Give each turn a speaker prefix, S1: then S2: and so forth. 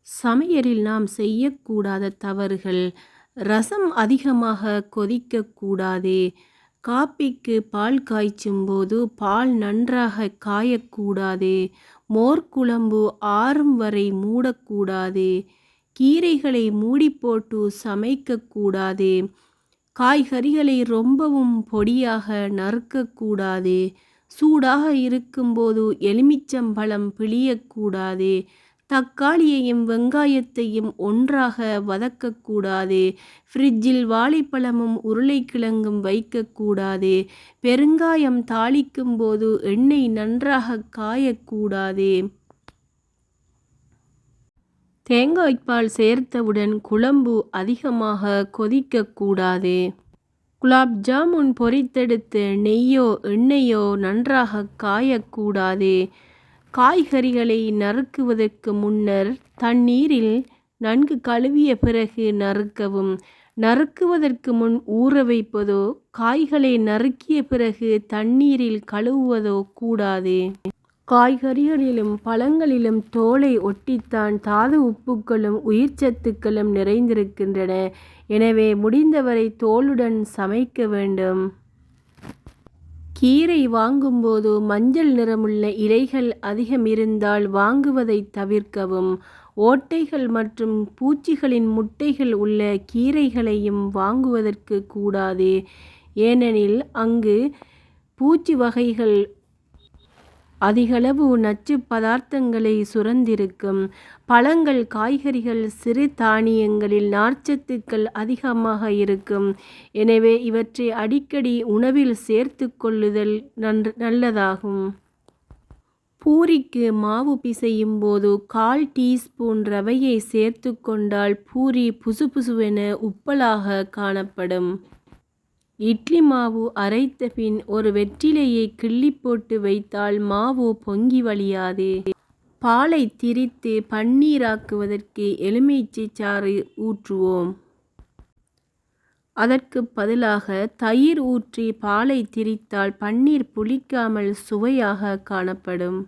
S1: சமையலில் நாம் செய்யக்கூடாத தவறுகள். ரசம் அதிகமாக கொதிக்கக்கூடாது. காபிக்கு பால் காய்ச்சும் போது பால் நன்றாக காயக்கூடாது. மோர் குழம்பு ஆறும் வரை மூடக்கூடாது. கீரைகளை மூடி போட்டு சமைக்கக்கூடாது. காய்கறிகளை ரொம்பவும் பொடியாக நறுக்கக்கூடாது. சூடாக இருக்கும்போது எலுமிச்சம்பழம் பிழியக்கூடாது. தக்காளியையும் வெங்காயத்தையும் ஒன்றாக வதக்கக்கூடாது. ஃப்ரிட்ஜில் வாழைப்பழமும் உருளைக்கிழங்கும் வைக்கக்கூடாது. பெருங்காயம் தாளிக்கும் போது எண்ணெய் நன்றாக காயக்கூடாது. தேங்காய்ப்பால் சேர்த்தவுடன் குழம்பு அதிகமாக கொதிக்கக்கூடாது. குலாப் ஜாமுன் பொரித்தெடுத்து நெய்யோ எண்ணெயோ நன்றாக காயக்கூடாது. காய்கறிகளை நறுக்குவதற்கு முன்னர் தண்ணீரில் நன்கு கழுவிய பிறகு நறுக்கவும். நறுக்குவதற்கு முன் ஊற வைப்பதோ காய்களை நறுக்கிய பிறகு தண்ணீரில் கழுவுவதோ கூடாது. காய்கறிகளிலும் பழங்களிலும் தோலை ஒட்டித்தான் தாது உப்புக்களும் உயிர்ச்சத்துக்களும் நிறைந்திருக்கின்றன. எனவே முடிந்தவரை தோலுடன் சமைக்க வேண்டும். கீரை வாங்கும்போது மஞ்சள் நிறமுள்ள இலைகள் அதிகம் இருந்தால் வாங்குவதை தவிர்க்கவும். ஓட்டைகள் மற்றும் பூச்சிகளின் முட்டைகள் உள்ள கீரைகளையும் வாங்குவதற்கு கூடாது. ஏனெனில் அங்கு பூச்சி வகைகள் அதிகளவு நச்சு பதார்த்தங்களை சுரந்திருக்கும். பழங்கள் காய்கறிகள் சிறு தானியங்களில் நார்ச்சத்துக்கள் அதிகமாக இருக்கும். எனவே இவற்றை அடிக்கடி உணவில் சேர்த்து கொள்ளுதல் நல்லதாகும். பூரிக்கு மாவு பிசையும் போது 1/4 டீஸ்பூன் ரவையை சேர்த்து கொண்டால் பூரி புசுபுசுவென உப்பலாக காணப்படும். இட்லி மாவு அரைத்த பின் ஒரு வெற்றிலையை கிள்ளி போட்டு வைத்தால் மாவு பொங்கி வழியாது. பாலை திரித்து பன்னீராக்குவதற்கு எலுமிச்சை சாறு ஊற்றுவோம். அதற்கு பதிலாக தயிர் ஊற்றி பாலை திரித்தால் பன்னீர் புளிக்காமல் சுவையாக காணப்படும்.